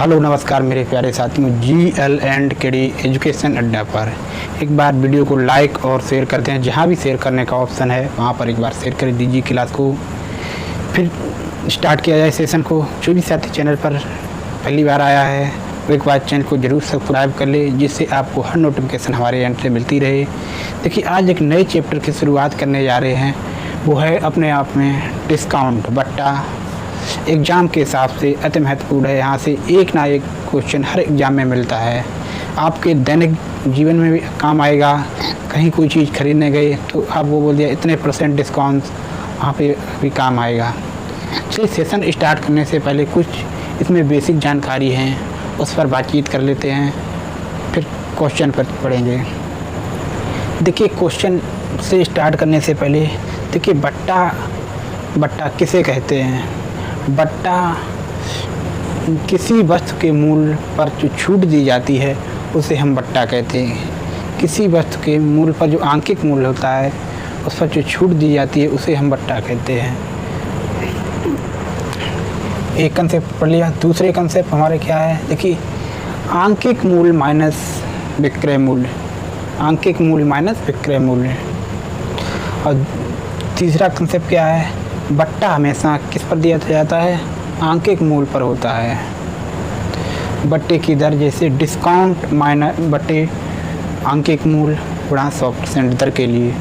Hello नमस्कार मेरे प्यारे साथियों, GL&KD एजुकेशन अड्डा पर एक बार वीडियो को लाइक और शेयर करते हैं। जहां भी शेयर करने का ऑप्शन है वहां पर एक बार शेयर कर दीजिए क्लास को। फिर स्टार्ट किया जाए सेशन को। जो भी साथी चैनल पर पहली बार आया है वो एक बार चैनल को ज़रूर सब्सक्राइब कर ले, जिससे आपको हर नोटिफिकेशन हमारे एंड से मिलती रहे। देखिए, आज एक नए चैप्टर की शुरुआत करने जा रहे हैं, वो है अपने आप में डिस्काउंट बट्टा। एग्ज़ाम के हिसाब से अति महत्वपूर्ण है। यहाँ से एक ना एक क्वेश्चन हर एग्ज़ाम में मिलता है, आपके दैनिक जीवन में भी काम आएगा। कहीं कोई चीज़ खरीदने गए तो आप वो बोल दिया इतने % डिस्काउंट, वहाँ पे भी काम आएगा। चलिए सेशन स्टार्ट करने से पहले कुछ इसमें बेसिक जानकारी हैं, उस पर बातचीत कर लेते हैं, फिर क्वेश्चन पर पढ़ेंगे। देखिए, क्वेश्चन से स्टार्ट करने से पहले देखिए बट्टा किसे कहते हैं। बट्टा किसी वस्तु के मूल्य पर जो छूट दी जाती है उसे हम बट्टा कहते हैं। किसी वस्तु के मूल्य पर जो आंकिक मूल्य होता है उस पर जो छूट दी जाती है उसे हम बट्टा कहते हैं। एक कंसेप्ट पढ़ लिया। दूसरे कंसेप्ट हमारे क्या है, देखिए आंकिक मूल्य माइनस विक्रय मूल्य। आंकिक मूल्य माइनस विक्रय मूल्य। और तीसरा कंसेप्ट क्या है, बट्टा हमेशा किस पर दिया जाता है, आंकिक मूल्य पर होता है। बट्टे की दर जैसे डिस्काउंट माइनस बट्टे आंकिक मूल्य गुणा 100% दर के लिए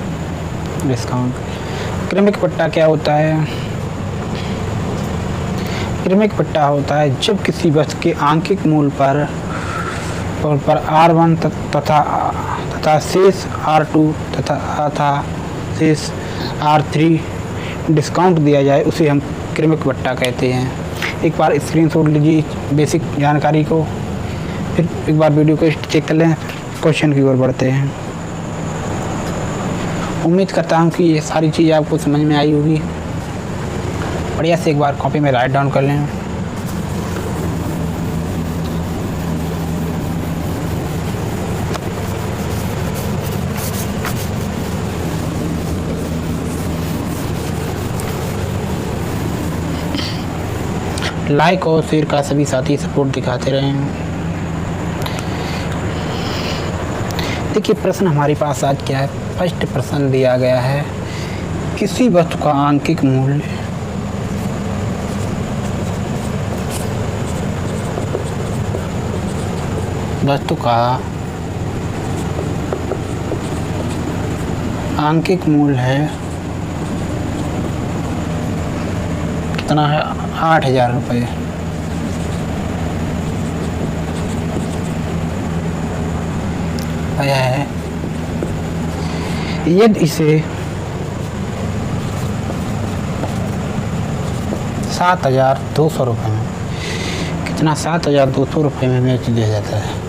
डिस्काउंट। क्रमिक बट्टा क्या होता है, क्रमिक बट्टा होता है जब किसी वस्तु के आंकिक मूल्य पर R1 तथा शेष R2 तथा शेष R3 डिस्काउंट दिया जाए, उसे हम क्रमिक बट्टा कहते हैं। एक बार स्क्रीनशॉट लीजिए बेसिक जानकारी को, फिर एक बार वीडियो को चेक कर लें, क्वेश्चन की ओर बढ़ते हैं। उम्मीद करता हूँ कि ये सारी चीज़ आपको समझ में आई होगी। बढ़िया से एक बार कॉपी में राइट डाउन कर लें। लाइक और शेयर का सभी साथी सपोर्ट दिखाते रहें। देखिए, प्रश्न हमारे पास आज क्या है। फर्स्ट प्रश्न दिया गया है, किसी वस्तु का आंकिक मूल्य वस्तु का आंकिक मूल्य है कितना है, 8,000 रुपये। आया है। यदि इसे 7,200 रुपये में, कितना 7,200 रुपये में बेच दिया जाता है,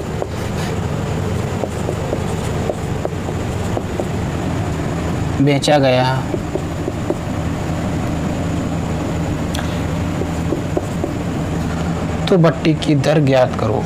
बेचा गया, तो बट्टे की दर ज्ञात करो।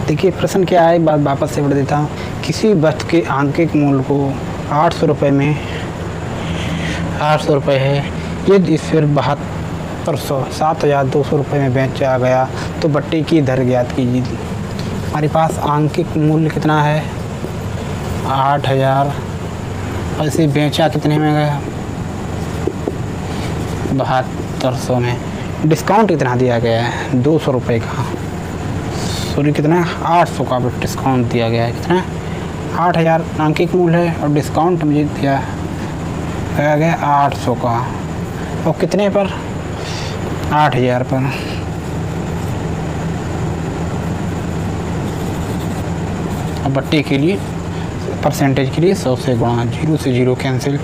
देखिए प्रश्न क्या है, बात वापस से पढ़ देता हूँ। किसी वस्तु के आंकिक मूल्य को 800 रुपये में 800 रुपये है, यदि इस फिर 7,200 रुपये में बेचा गया तो बट्टे की दर ज्ञात कीजिए। हमारे पास आंकिक मूल्य कितना है, 8,000, और इसे बेचा कितने में गया, 7200 में। डिस्काउंट कितना दिया गया है, 200 रुपये का, सॉरी कितना, 800 का डिस्काउंट दिया गया है। कितना, 8,000 आंकिक मूल्य है और डिस्काउंट मुझे दिया गया 800 का, और कितने पर, 8,000 पर। और बट्टे के लिए परसेंटेज के लिए 100 से गुणा, 0 से 0 कैंसिल,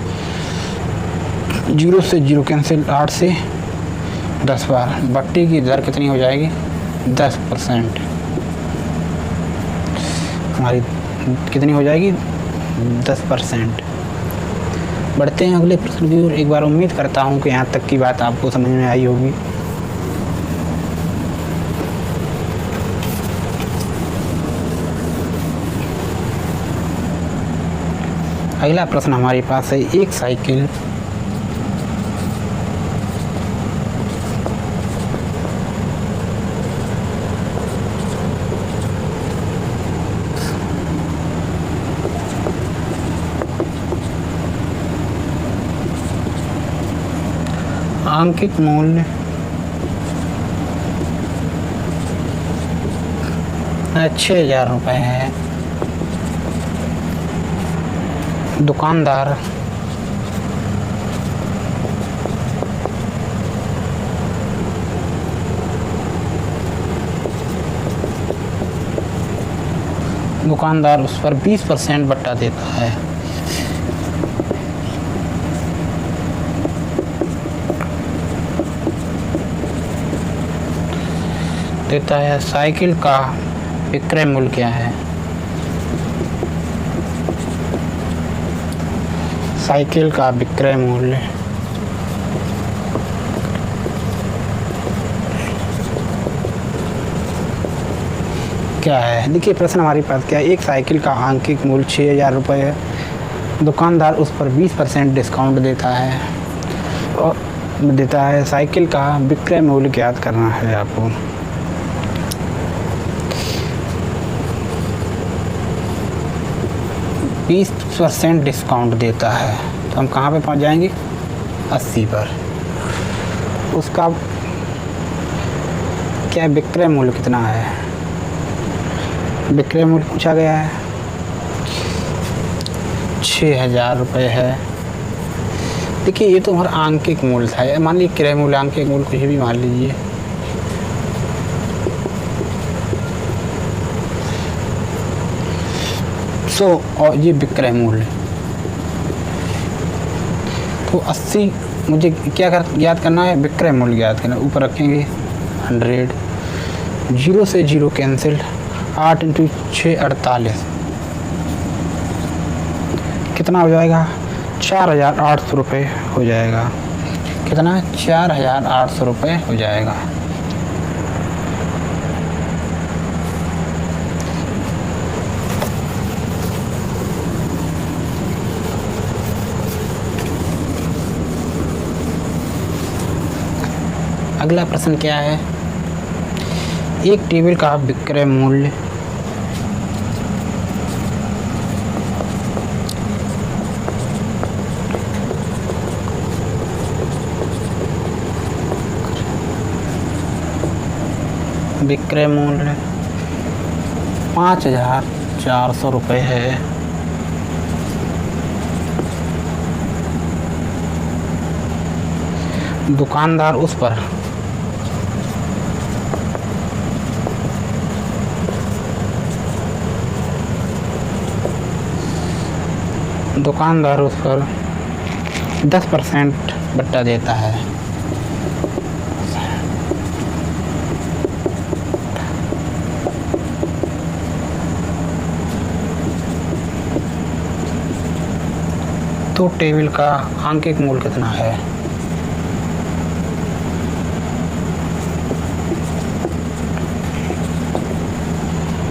0 से 0 कैंसिल, 8 से 10 बार। बट्टे की दर कितनी हो जाएगी, 10%। हमारी कितनी हो जाएगी, 10%। बढ़ते हैं अगले प्रश्न की ओर। एक बार उम्मीद करता हूँ कि यहाँ तक की बात आपको समझ में आई होगी। अगला प्रश्न हमारे पास है, एक साइकिल आंकिक मूल्य 6,000 रुपये है। दुकानदार उस पर 20% बट्टा देता है। साइकिल का विक्रय मूल्य क्या है? साइकिल का विक्रय मूल्य क्या है? देखिए प्रश्न हमारे पास क्या है, एक साइकिल का आंकिक मूल्य 6,000 रुपये है। दुकानदार उस पर 20% डिस्काउंट देता है। साइकिल का विक्रय मूल्य ज्ञात करना है आपको। 20% डिस्काउंट देता है तो हम कहाँ पे पहुँच जाएंगे? 80 पर। उसका क्या विक्रय मूल्य कितना है? विक्रय मूल्य पूछा गया है 6,000 रुपये है। देखिए ये तो हमारा आंकिक मूल्य था, मान लीजिए क्रय मूल्य, आंकिक मूल्य कुछ भी मान लीजिए। और ये विक्रय मूल्य तो 80, मुझे क्या याद करना है? विक्रय मूल्य याद करना। ऊपर रखेंगे 100, 0 से 0 कैंसिल, 8 × 6 48, कितना हो जाएगा? 4,800 रुपये हो जाएगा। कितना? 4,800 रुपये हो जाएगा। अगला प्रश्न क्या है, एक टेबल का विक्रय मूल्य विक्रय मूल्य 5,400 रुपये है। दुकानदार उस पर 10% बट्टा देता है। तो टेबल का आंकिक मूल्य कितना है?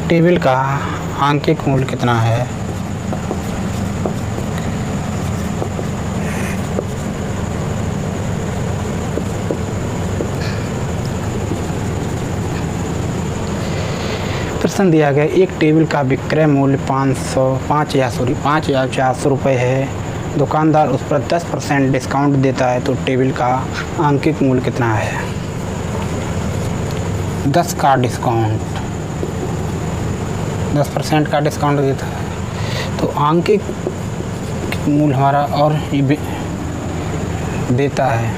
टेबल का आंकिक मूल्य कितना है? प्रश्न दिया गया, एक टेबल का विक्रय मूल्य 5,400 रुपये है। दुकानदार उस पर 10% डिस्काउंट देता है तो टेबल का आंकिक मूल्य कितना है? 10% का डिस्काउंट देता है तो आंकिक मूल्य हमारा और ये देता है,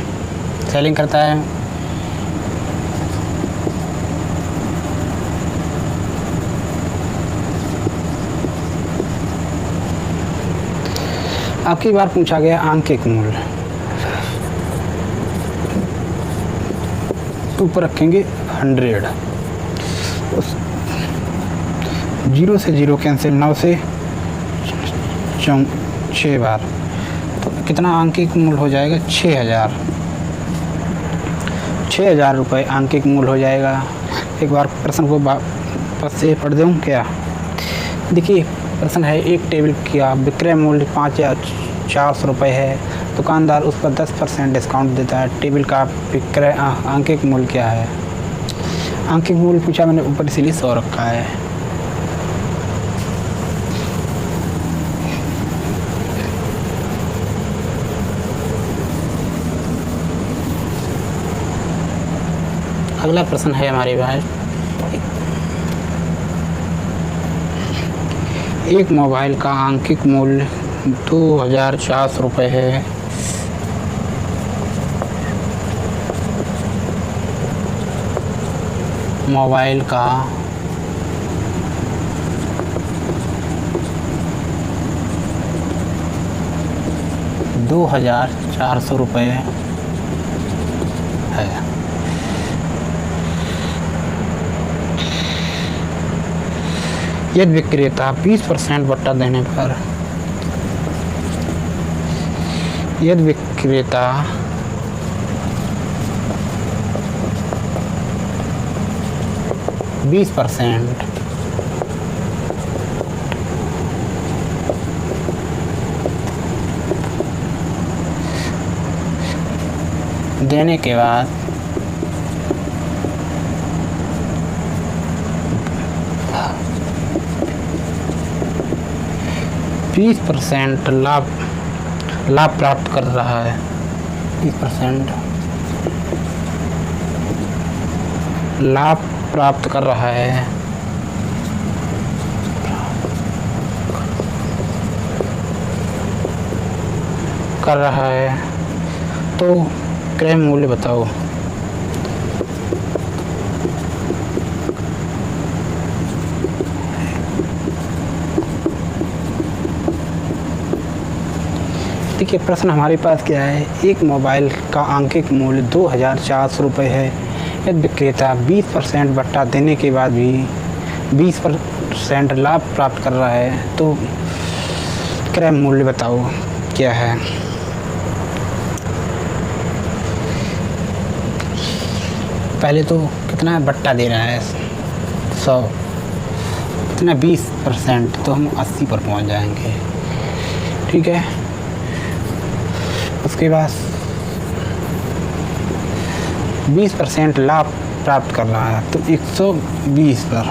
सेलिंग करता है। अब की बार पूछा गया आंकिक मूल्य, तो ऊपर रखेंगे 100, 0 से 0 कैंसिल, 9 से 6 बार, तो कितना आंकिक मूल्य हो जाएगा? 6,000 रुपये आंकिक मूल्य हो जाएगा। एक बार प्रश्न को वापस से पढ़ दूँ क्या? देखिए प्रश्न है, एक टेबल का विक्रय मूल्य 5,400 रुपये है, दुकानदार उस पर 10% डिस्काउंट देता है, टेबल का विक्रय आंकिक मूल्य क्या है? आंकिक मूल्य पूछा मैंने, ऊपर इसीलिए 100 रखा है। अगला प्रश्न है हमारे पास, एक मोबाइल का आंकिक मूल्य 2,400 रुपये है, मोबाइल का ₹2,400 है। यदि विक्रेता 20% बट्टा देने पर, यदि विक्रेता 20% देने के बाद %20 लाभ प्राप्त कर रहा है, 20% लाभ प्राप्त कर रहा है, तो क्रय मूल्य बताओ। देखिए प्रश्न हमारे पास क्या है, एक मोबाइल का आंकिक मूल्य 2,400 रुपये है, यदि विक्रेता 20% बट्टा देने के बाद भी 20% लाभ प्राप्त कर रहा है, तो क्रय मूल्य बताओ क्या है? पहले तो कितना बट्टा दे रहा है, 100, कितना 20%, तो हम 80 पर पहुंच जाएंगे। ठीक है, उसके बाद 20% लाभ प्राप्त कर रहा है, तो 120 पर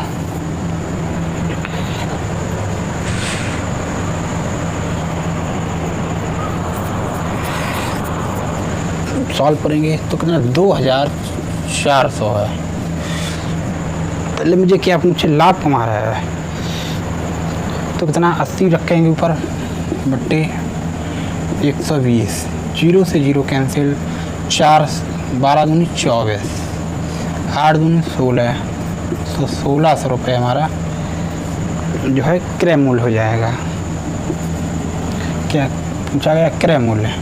सॉल्व करेंगे तो कितना 2,400 है। पहले मुझे क्या मुझे लाभ कमा रहा है, तो कितना 80 रखेंगे ऊपर बट्टे 120, 0 से 0 कैंसिल, 4 12 दूनी 24, 8 दूनी 16, तो 1,600 रुपये हमारा जो है क्रय मूल्य हो जाएगा। क्या पूछा गया? क्रय मूल्य।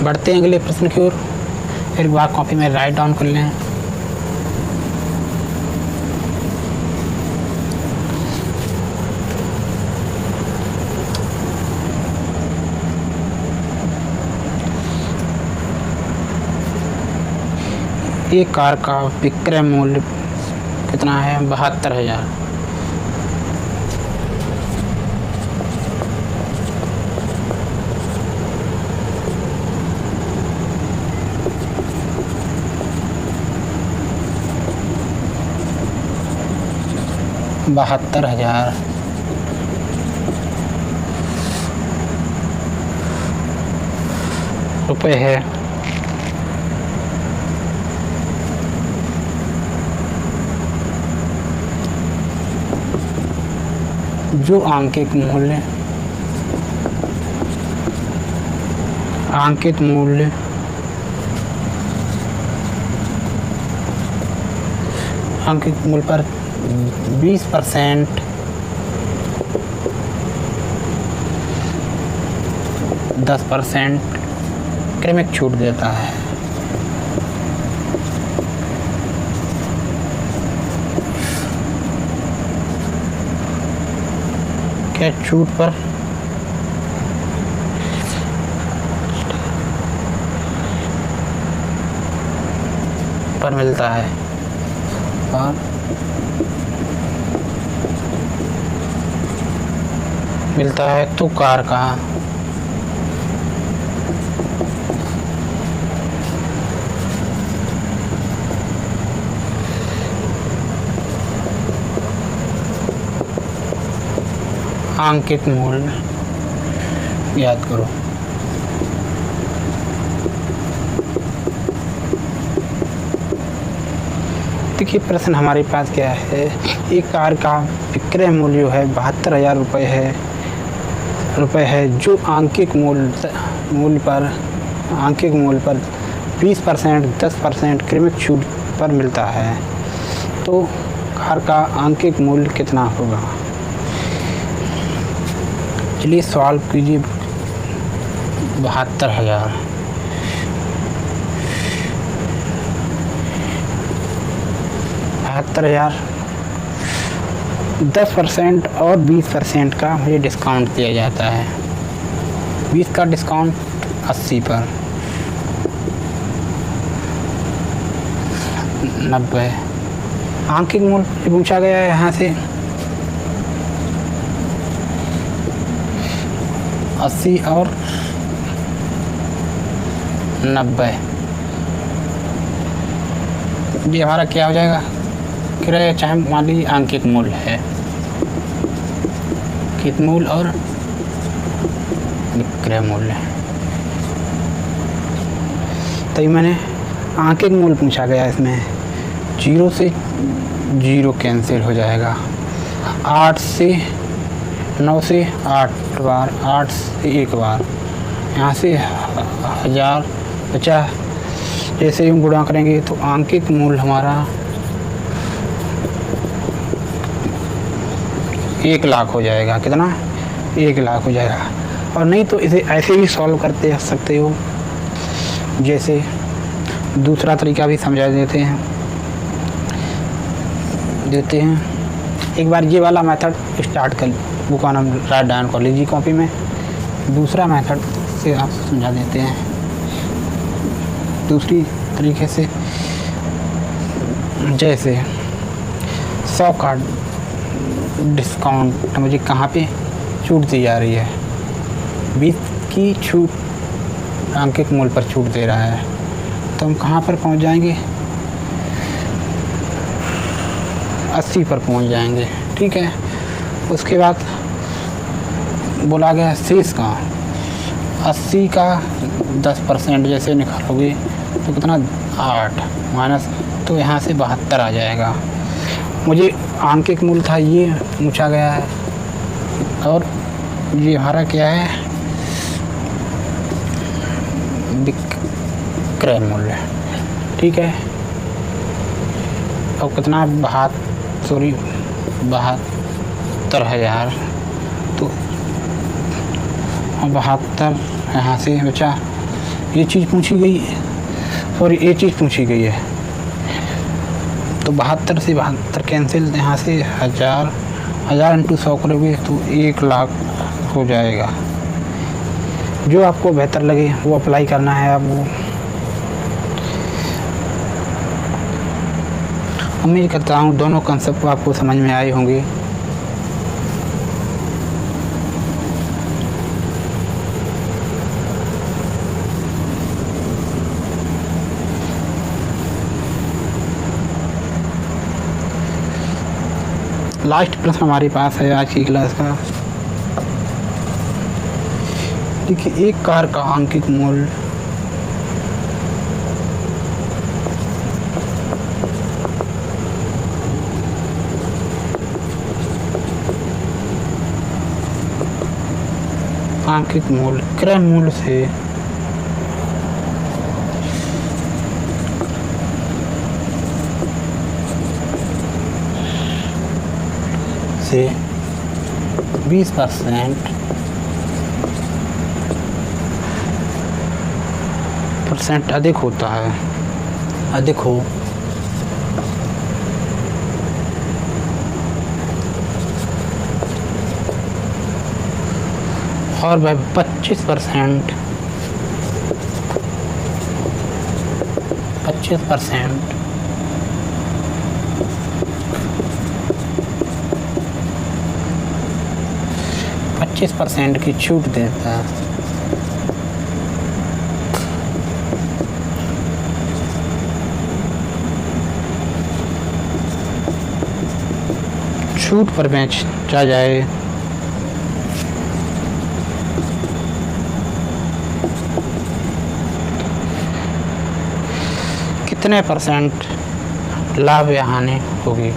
बढ़ते हैं अगले प्रश्न की ओर। एक बार कॉपी में राइट डाउन कर लें। एक कार का विक्रय मूल्य कितना है? 72,000। ₹72,000 है। जो अंकित मूल्य पर 20% 10% क्रमिक छूट देता है। क्या छूट पर मिलता है और मिलता है तो कार का आंकित मूल्य याद करो। देखिए प्रश्न हमारे पास क्या है, एक कार का विक्रय मूल्य है 72,000 रुपये है, जो आंकिक मूल्य पर 20%, 10% क्रमिक छूट पर मिलता है, तो कार का आंकिक मूल्य कितना होगा। चलिए सॉल्व कीजिए। 72,000 10% और 20% का मुझे डिस्काउंट दिया जाता है। 20 का डिस्काउंट 80 पर 90। आंकिक मूल्य पूछा गया है यहाँ से 80 और 90। ये हमारा क्या हो जाएगा, क्रय चाहे मान लीजिए आंकिक मूल्य है, आंकिक मूल्य और विक्रय मूल्य। तो ये मैंने आंकिक मूल्य पूछा गया, इसमें 0 से 0 कैंसिल हो जाएगा, 8 से 9 से 8 बार, 8 से 1 बार, यहाँ से 1050 जैसे ही हम गुणा करेंगे तो आंकिक मूल्य हमारा 1 लाख हो जाएगा। कितना? 1 लाख हो जाएगा। और नहीं तो इसे ऐसे भी सॉल्व करते सकते हो, जैसे दूसरा तरीका भी समझा देते हैं। एक बार ये वाला मेथड स्टार्ट कर, बुक का नाम राइट डाउन कर लीजिए कॉपी में। दूसरा मेथड से आप समझा देते हैं दूसरी तरीके से, जैसे 100 का डिस्काउंट मुझे कहाँ पे छूट दी जा रही है, 20 की छूट आंकिक मूल्य पर छूट दे रहा है, तो हम कहाँ पर पहुँच जाएंगे, 80 पर पहुँच जाएंगे। ठीक है। उसके बाद बोला गया शेष का 80 का 10% जैसे निकालोगे तो कितना, 8 माइनस, तो यहाँ से 72 आ जाएगा। मुझे आंकिक मूल्य था ये पूछा गया है, और ये हमारा क्या है, विक्रय मूल्य। ठीक है। और कितना, 72,000, तो 72 यहाँ से बचा। ये चीज़ पूछी गई, सॉरी ये चीज़ पूछी गई है, तो 72 से 72 कैंसिल, यहाँ से 1000 इंटू 100 करोगे तो 1 लाख हो जाएगा। जो आपको बेहतर लगे वो अप्लाई करना है आपको। उम्मीद करता हूँ दोनों कंसेप्ट आपको समझ में आए होंगे। लास्ट प्रश्न हमारे पास है आज की क्लास का। देखिए, एक कार का आंकिक मूल्य क्रय मूल्य से 20% अधिक होता है, अधिक हो और वह 25% 25% की छूट देता है। छूट पर बेचा जाए कितने परसेंट लाभ या हानि होगी?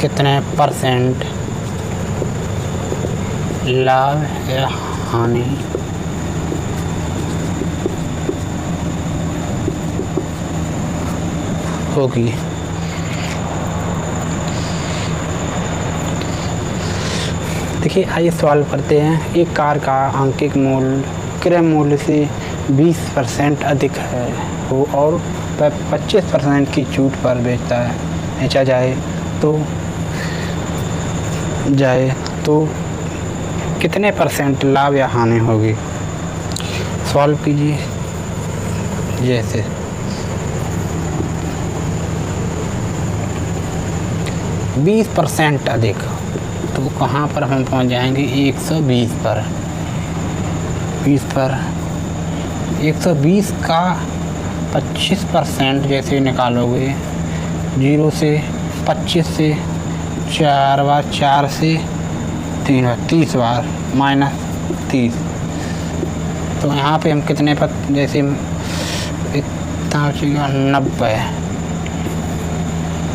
कितने परसेंट लाभ या हानि होगी? देखिए, आइए सवाल करते हैं। एक कार का आंकिक मूल्य क्रय मूल्य से 20% अधिक है वो और 25% की छूट पर बेचा जाए तो कितने परसेंट लाभ या हानि होगी? सॉल्व कीजिए। जैसे 20% अधिक, तो कहाँ पर हम पहुँच जाएंगे? 120 पर। 120 का 25% जैसे निकालोगे, 0 से 25 से 4 बार, 4 से 3 बार, 30 बार -30। तो यहाँ पे हम कितने पर, जैसे इतना बचेगा 90।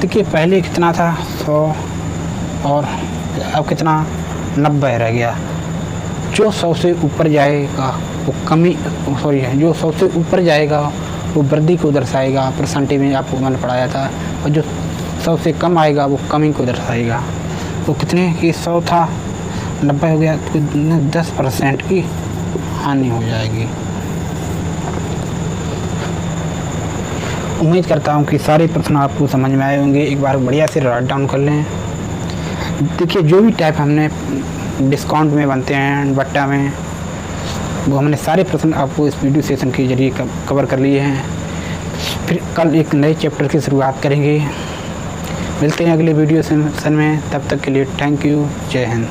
देखिए, पहले कितना था 100 और अब कितना 90 रह गया। जो 100 से ऊपर जाएगा वो जो 100 से ऊपर जाएगा वो वृद्धि को दर्शाएगा, परसेंटेज में आपको मैंने पढ़ाया था। और जो 100 से कम आएगा वो कमी को दर्शाएगा। तो कितने की 100 था, 90 हो गया, तो 10% की हानि हो जाएगी। उम्मीद करता हूँ कि सारे प्रश्न आपको समझ में आए होंगे। एक बार बढ़िया से राइट डाउन कर लें। देखिए, जो भी टाइप हमने डिस्काउंट में बनते हैं, बट्टा में, वो हमने सारे प्रश्न आपको इस वीडियो सेशन के जरिए कवर कर लिए हैं। फिर कल एक नए चैप्टर की शुरुआत करेंगे। मिलते हैं अगले वीडियो सेशन में। तब तक के लिए थैंक यू। जय हिंद।